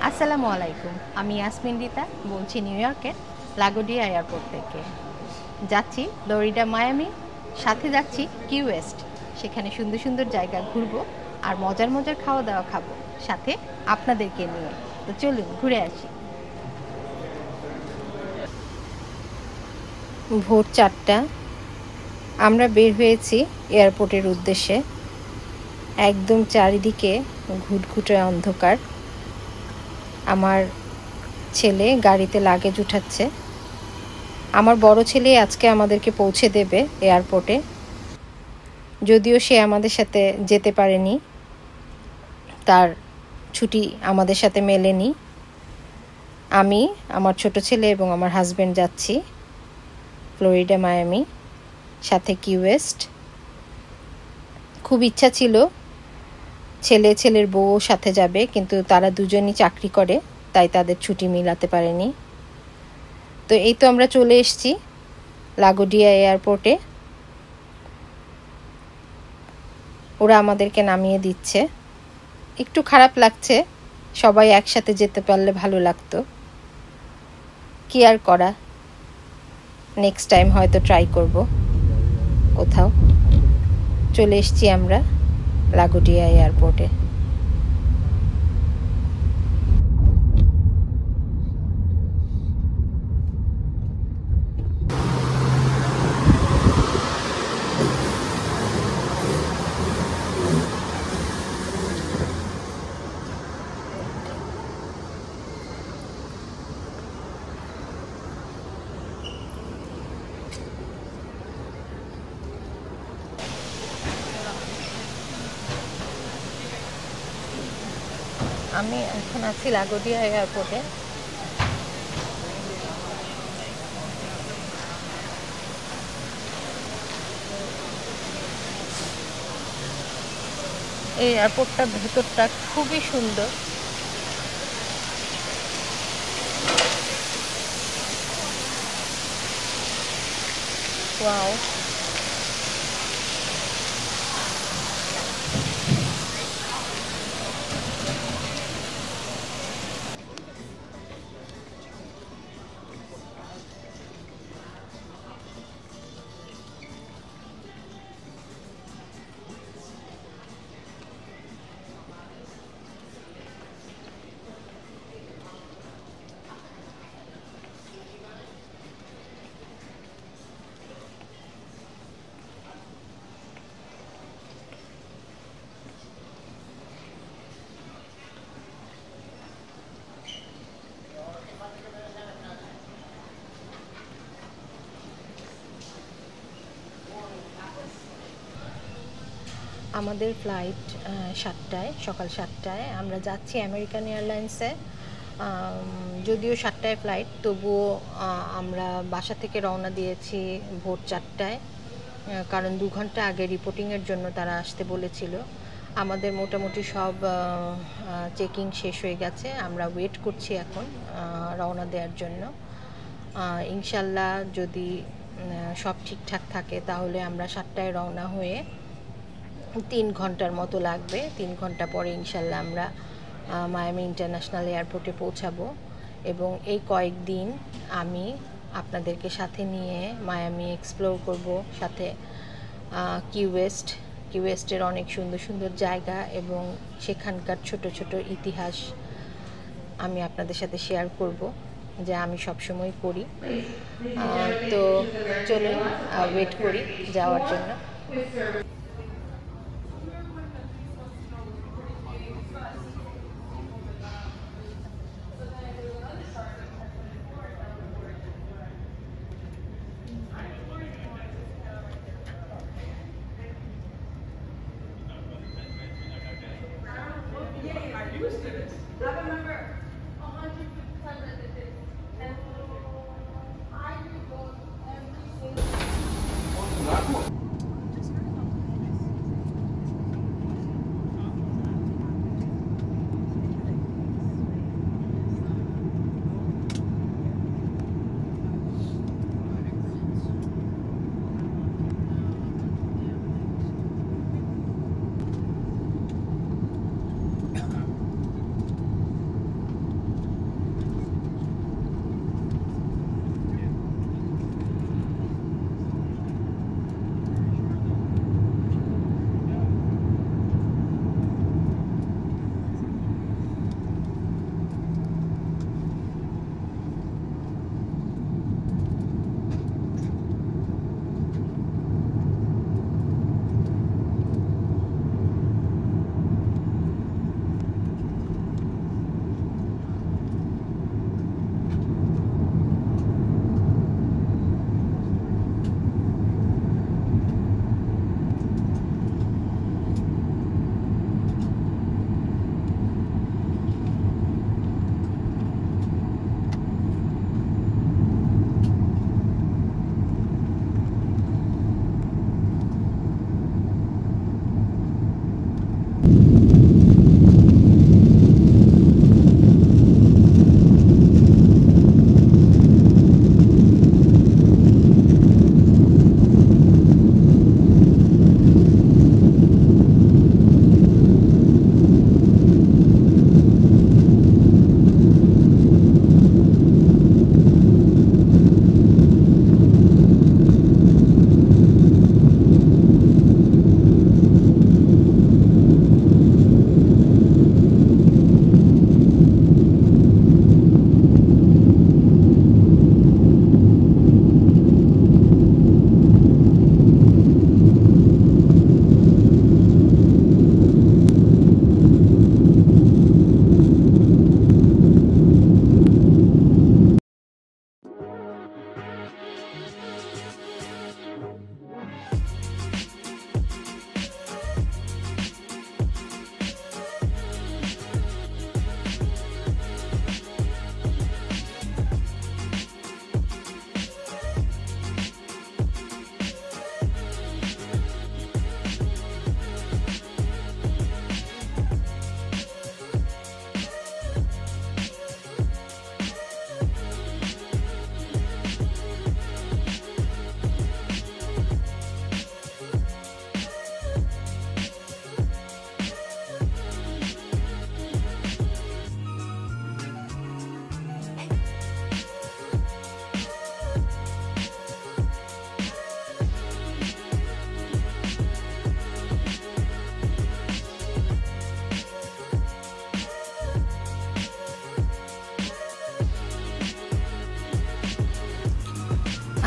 আসসালামু আলাইকুম। আমি ইয়াসমিন রিতা বলছি নিউ ইয়র্কের লাগোডিয়া এয়ারপোর্ট থেকে। যাচ্ছি ফ্লোরিডা মায়ামি, সাথে যাচ্ছি কি ওয়েস্ট। সেখানে সুন্দর সুন্দর জায়গা ঘুরবো আর মজার মজার খাওয়া দাওয়া খাবো, সাথে আপনাদেরকে নিয়ে। তো চলুন ঘুরে আসি। ভোর 4টা আমরা বের হয়েছি এয়ারপোর্টের উদ্দেশ্যে। একদম চারিদিকে ঘুটঘুটে অন্ধকার। আমার ছেলে গাড়িতে লাগেজ উঠাচ্ছে। আমার বড় ছেলে আজকে আমাদেরকে পৌঁছে দেবে এয়ারপোর্টে, যদিও সে আমাদের সাথে যেতে পারেনি, তার ছুটি আমাদের সাথে মেলেনি। আমি, আমার ছোট ছেলে এবং আমার হাজব্যান্ড যাচ্ছি ফ্লোরিডা মায়ামি, সাথে কি ওয়েস্ট। খুব ইচ্ছা ছিল ছেলের বউ সাথে যাবে, কিন্তু তারা দুজনই চাকরি করে, তাই তাদের ছুটি মিলাতে পারেনি। তো এই তো আমরা চলে এসেছি লাগোডিয়া এয়ারপোর্টে। ওরা আমাদেরকে নামিয়ে দিচ্ছে। একটু খারাপ লাগছে, সবাই একসাথে যেতে পারলে ভালো লাগতো। কি আর করা, নেক্সট টাইম হয়তো ট্রাই করব। কোথাও চলে এসেছি আমরা লাগোডিয়া এয়ারপোর্টে। আমি এখন আছি লাগোডিয়া এয়ারপোর্টে। এই এয়ারপোর্টটার ভেতরটা খুবই সুন্দর। ওয়াও, আমাদের ফ্লাইট 7টায়, সকাল 7টায়। আমরা যাচ্ছি আমেরিকান এয়ারলাইন্সে। যদিও 7টায় ফ্লাইট, তবুও আমরা বাসা থেকে রওনা দিয়েছি ভোর 4টায়, কারণ 2 ঘন্টা আগে রিপোর্টিংয়ের জন্য তারা আসতে বলেছিল। আমাদের মোটামুটি সব চেকিং শেষ হয়ে গেছে। আমরা ওয়েট করছি এখন রওনা দেওয়ার জন্য। ইনশাল্লাহ যদি সব ঠিকঠাক থাকে তাহলে আমরা 7টায় রওনা হয়ে 3 ঘন্টার মতো লাগবে। 3 ঘন্টা পরে ইনশাল্লাহ আমরা মায়ামি ইন্টারন্যাশনাল এয়ারপোর্টে পৌঁছাবো। এবং এই কয়েকদিন আমি আপনাদেরকে সাথে নিয়ে মায়ামি এক্সপ্লোর করব, সাথে কি ওয়েস্টের অনেক সুন্দর সুন্দর জায়গা এবং সেখানকার ছোট ছোট ইতিহাস আমি আপনাদের সাথে শেয়ার করব, যা আমি সবসময় করি। তো চলুন ওয়েট করি যাওয়ার জন্য।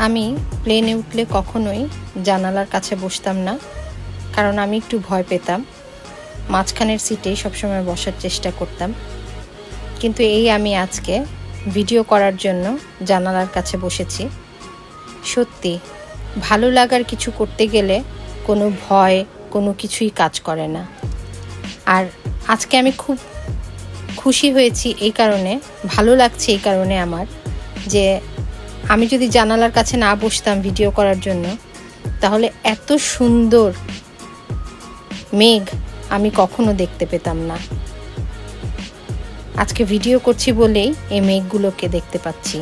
আমি প্লেনে উঠলে কখনোই জানালার কাছে বসতাম না, কারণ আমি একটু ভয় পেতাম। মাঝখানের সিটেই সবসময় বসার চেষ্টা করতাম। কিন্তু আমি আজকে ভিডিও করার জন্য জানালার কাছে বসেছি। সত্যি ভালো লাগার কিছু করতে গেলে কোনো ভয় কোনো কিছুই কাজ করে না। আর আজকে আমি খুব খুশি হয়েছি এই কারণে, ভালো লাগছে এই কারণে আমার, যে আমি যদি জানালার কাছে না বসতাম ভিডিও করার জন্য, তাহলে এত সুন্দর মেঘ আমি কখনো দেখতে পেতাম না। আজকে ভিডিও করছি বলেই এই মেঘগুলোকে দেখতে পাচ্ছি।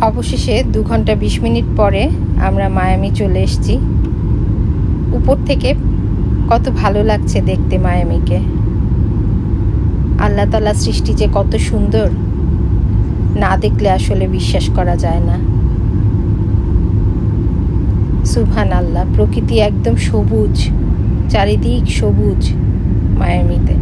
অবশেষে 2 ঘন্টা 20 মিনিট পরে আমরা মায়ামি চলে এসেছি। উপর থেকে কত ভালো লাগছে দেখতে মায়ামিকে। আল্লাহ তাআলার সৃষ্টি যে কত সুন্দর, না দেখলে আসলে বিশ্বাস করা যায় না। সুবহানাল্লাহ, প্রকৃতি একদম সবুজ, চারিদিক সবুজ মায়ামিতে।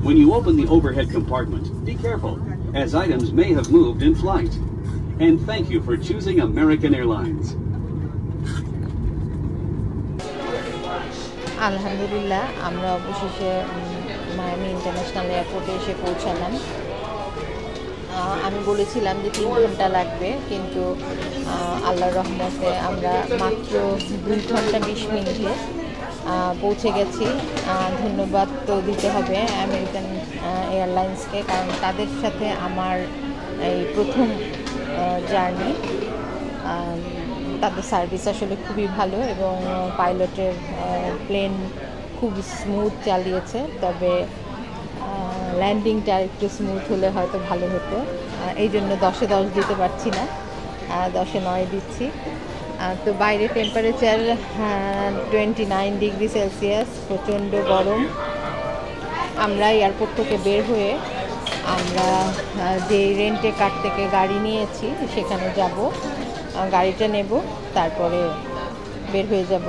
When you open the overhead compartment, be careful, as items may have moved in flight. And thank you for choosing American Airlines. আলহামদুলিল্লাহ, আমরা অবশেষে মায়ামি ইন্টারন্যাশনাল এয়ারপোর্টে এসে পৌঁছালাম। আমি বলেছিলাম যে 3 ঘন্টা লাগবে, কিন্তু আল্লাহর রহমতে আমরা মাত্র 2 ঘন্টা 20 মিনিটে পৌঁছে গেছি। ধন্যবাদ তো দিতে হবে আমেরিকান এয়ারলাইন্সকে, কারণ তাদের সাথে আমার এই প্রথম জার্নি। তাদের সার্ভিস আসলে খুবই ভালো এবং পাইলটের প্লেন খুব স্মুথ চালিয়েছে। তবে ল্যান্ডিংটা একটু স্মুথ হলে হয়তো ভালো হতো। এই জন্য 10-এ 10 দিতে পারছি না, 10-এ 9 দিচ্ছি। তো বাইরে টেম্পারেচার 29 ডিগ্রি সেলসিয়াস, প্রচণ্ড গরম। আমরা এয়ারপোর্ট থেকে বের হয়ে আমরা যে রেন্টে কার থেকে গাড়ি নিয়েছি সেখানে যাব, গাড়িটা নেব, তারপরে বের হয়ে যাব।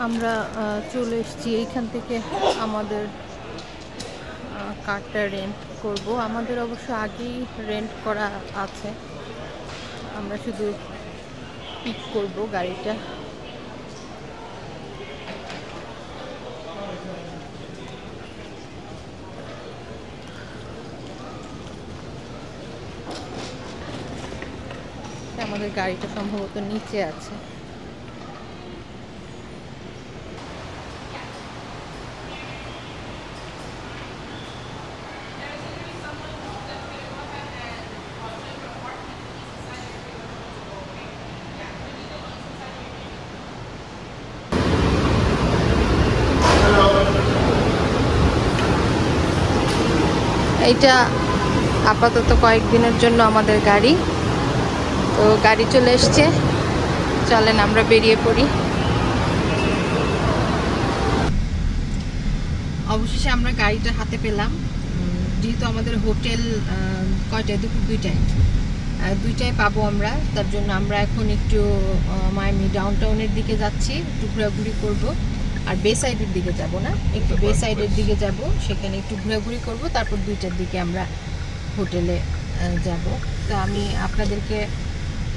আমরা চলে এসেছি, এইখান থেকে আমাদের কারটা রেন্ট করব। আমাদের অবশ্য আগেই রেন্ট করা আছে, আমরা শুধু পিক করব গাড়িটা। আমাদের গাড়িটা সম্ভবত নিচে আছে। এইটা আপাতত কয়েকদিনের জন্য আমাদের গাড়ি। তো গাড়ি চলে এসছে, চলেন আমরা বেরিয়ে পড়ি। অবশেষে আমরা গাড়িটা হাতে পেলাম। যেহেতু আমাদের হোটেল কয়টায়, দুপুর 2টায় পাবো আমরা, তার জন্য আমরা এখন একটু মায়ামি ডাউনটাউনের দিকে যাচ্ছি, একটু ঘোরাঘুরি করবো। আর বে সাইডের দিকে যাব না, একটু বে সাইডের দিকে যাব, সেখানে একটু ঘোরাঘুরি করব, তারপর 2টার দিকে আমরা হোটেলে যাব। তো আমি আপনাদেরকে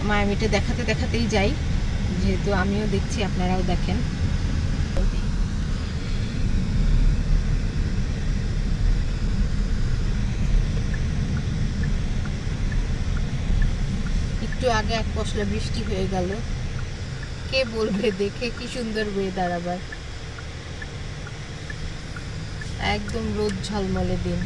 মায়ামিটা দেখাতেই যাই, যেহেতু আমিও দেখছি আপনারাও দেখেন। একটু আগে এক পশলা বৃষ্টি হয়ে গেল, কে বলবে দেখে কি সুন্দর ওয়েদার, আবার একদম রোদ ঝলমলে দিন।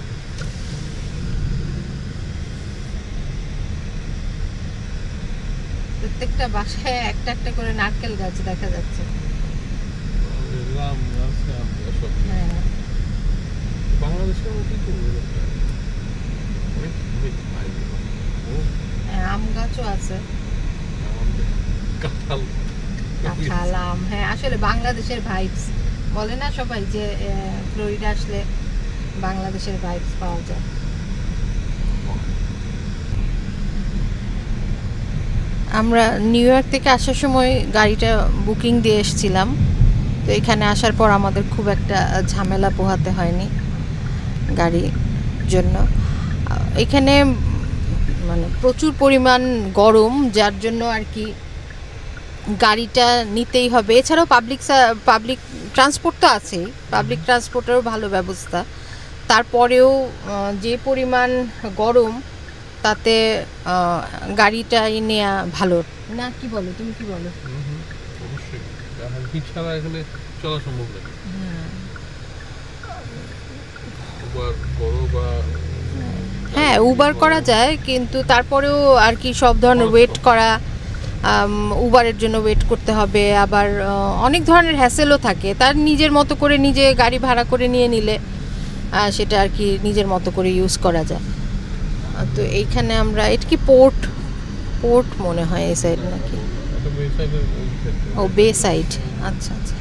প্রত্যেকটা বাসায় একটা একটা করে নারকেল গাছ দেখা যাচ্ছে। আম গাছও আছে, কাঁঠাল, আম। হ্যাঁ, আসলে বাংলাদেশের ভাইবস বলে না সবাই, যে ফ্লোরিডা আসলে বাংলাদেশের ভাইবস পাওয়া যায়। আমরা নিউ ইয়র্ক থেকে আসার সময় গাড়িটা বুকিং দিয়ে এসেছিলাম, তো এখানে আসার পর আমাদের খুব একটা ঝামেলা পোহাতে হয়নি গাড়ির জন্য। এখানে মানে প্রচুর পরিমাণ গরম, যার জন্য আর কি গাড়িটা নিতেই হবে। এছাড়াও পাবলিক ট্রান্সপোর্ট তো আছেই, পাবলিক ট্রান্সপোর্টেরও ভালো ব্যবস্থা। তারপরেও যে পরিমাণ গরম, তাতে গাড়িটাই নেওয়া ভালো না, কি বলো তুমি, কি বলো? হ্যাঁ, উবার করা যায়, কিন্তু তারপরেও আর কি সব ধরনের ওয়েট করা, উবারের জন্য ওয়েট করতে হবে, আবার অনেক ধরনের হ্যাসেলও থাকে। তার নিজের মতো করে নিজে গাড়ি ভাড়া করে নিয়ে নিলে সেটা আর কি নিজের মতো করে ইউজ করা যায়। তো এইখানে আমরা, এটা কি পোর্ট পোর্ট মনে হয় এই সাইড নাকি? ও বে সাইড, আচ্ছা আচ্ছা।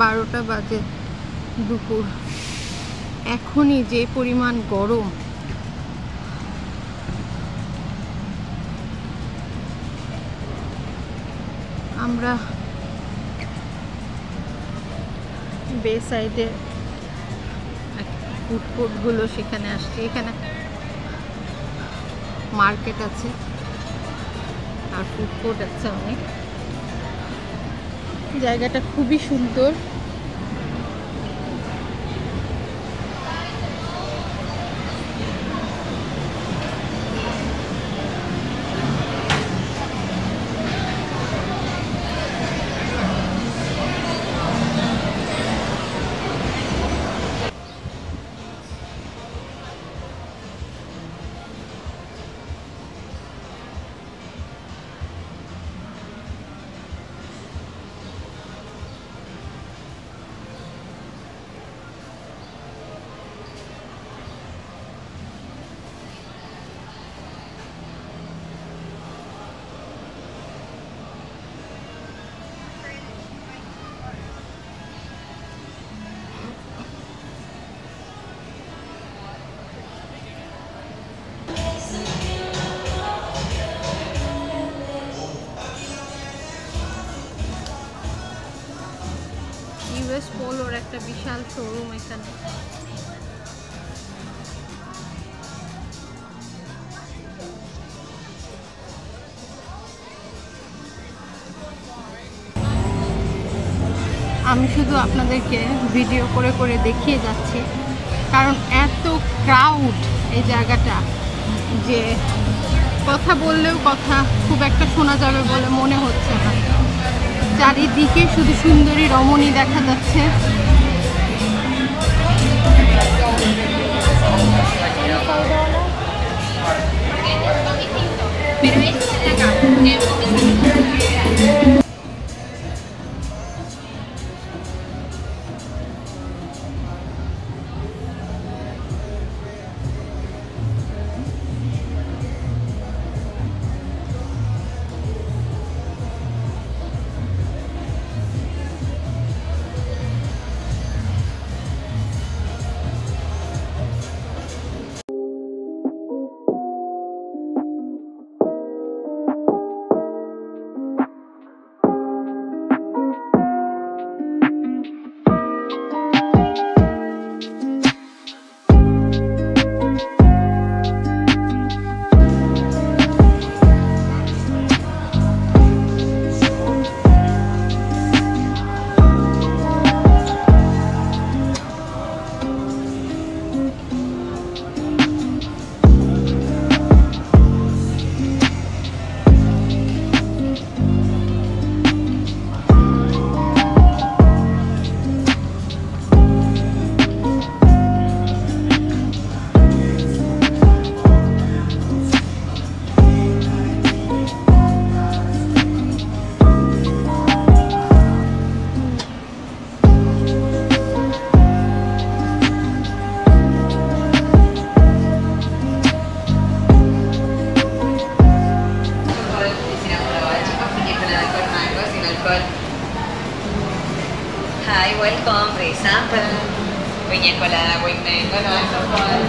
বারোটা বাজে দুপুর, এখনই যে পরিমাণ গরম, আমরা বে সাইডে ফুড কোর্টগুলো সেখানে আসছি। এখানে মার্কেট আছে আর ফুড কোর্ট আছে অনেক। জায়গাটা খুবই সুন্দর। ইউএস পোলোর একটা বিশাল শোরুম এখানে। আমি শুধু আপনাদেরকে ভিডিও করে করে দেখিয়ে যাচ্ছি, কারণ এত ক্রাউড এই জায়গাটা যে কথা বললেও কথা খুব একটা শোনা যাবে বলে মনে হচ্ছে না। চারিদিকে শুধু সুন্দরী রমণী দেখা যাচ্ছে। Hi, welcome. Free sample. Piña colada with mango, no alcohol.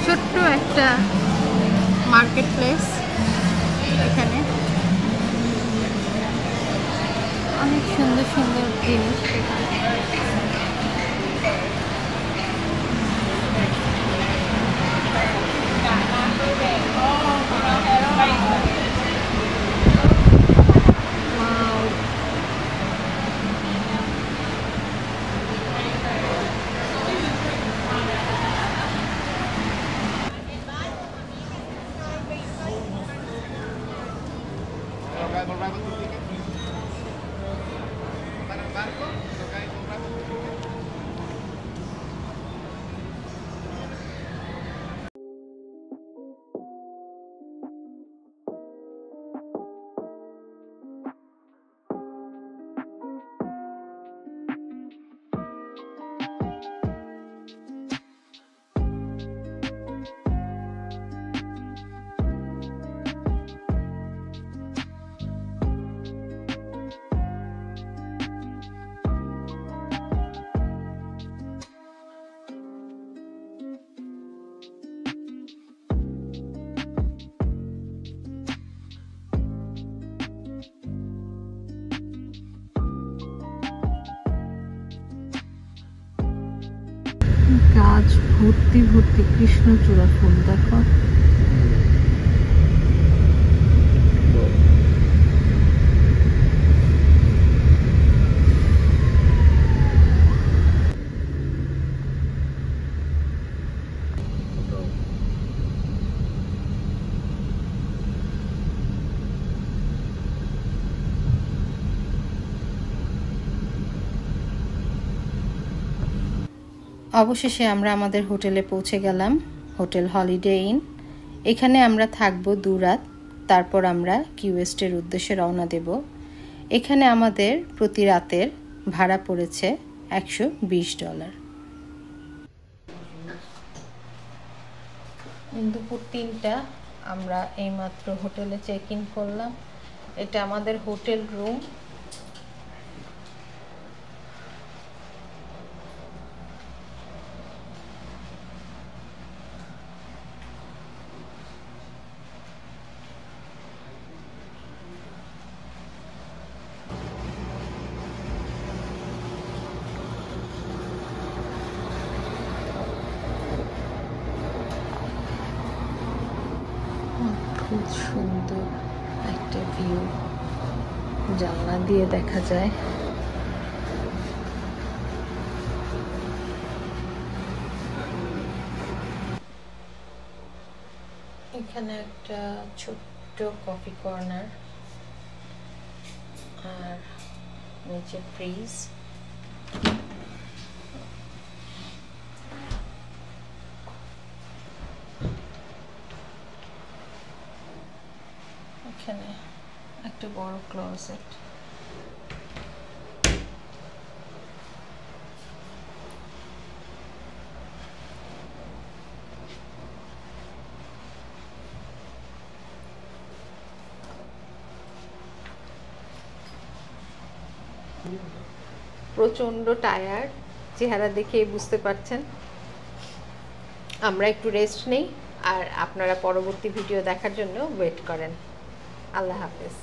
ছোট্ট একটা মার্কেট প্লেস, এখানে অনেক সুন্দর সুন্দর জিনিস। গাছ ভর্তি ভর্তি কৃষ্ণচূড়া ফুল, দেখো। অবশেষে আমরা আমাদের হোটেলে পৌঁছে গেলাম, হোটেল হলিডে ইন। এখানে আমরা থাকবো 2 রাত, তারপর আমরা কি ওয়েস্টের উদ্দেশ্যে রওনা দেব। এখানে আমাদের প্রতি রাতের ভাড়া পড়েছে $120। দুপুর 3টা, আমরা এইমাত্র হোটেলে চেক ইন করলাম। এটা আমাদের হোটেল রুম। খুব সুন্দর একটা ভিউ, জানলা দিয়ে দেখা যায়। এখানে একটা ছোট্ট কফি কর্নার আর নিচে ফ্রিজ। এখানে একটা বড় ক্লোজেট। প্রচন্ড টায়ার্ড, চেহারা দেখেই বুঝতে পারছেন। আমরা একটু রেস্ট নেই আর আপনারা পরবর্তী ভিডিও দেখার জন্য ওয়েট করেন। আল্লাহ হাফেজ।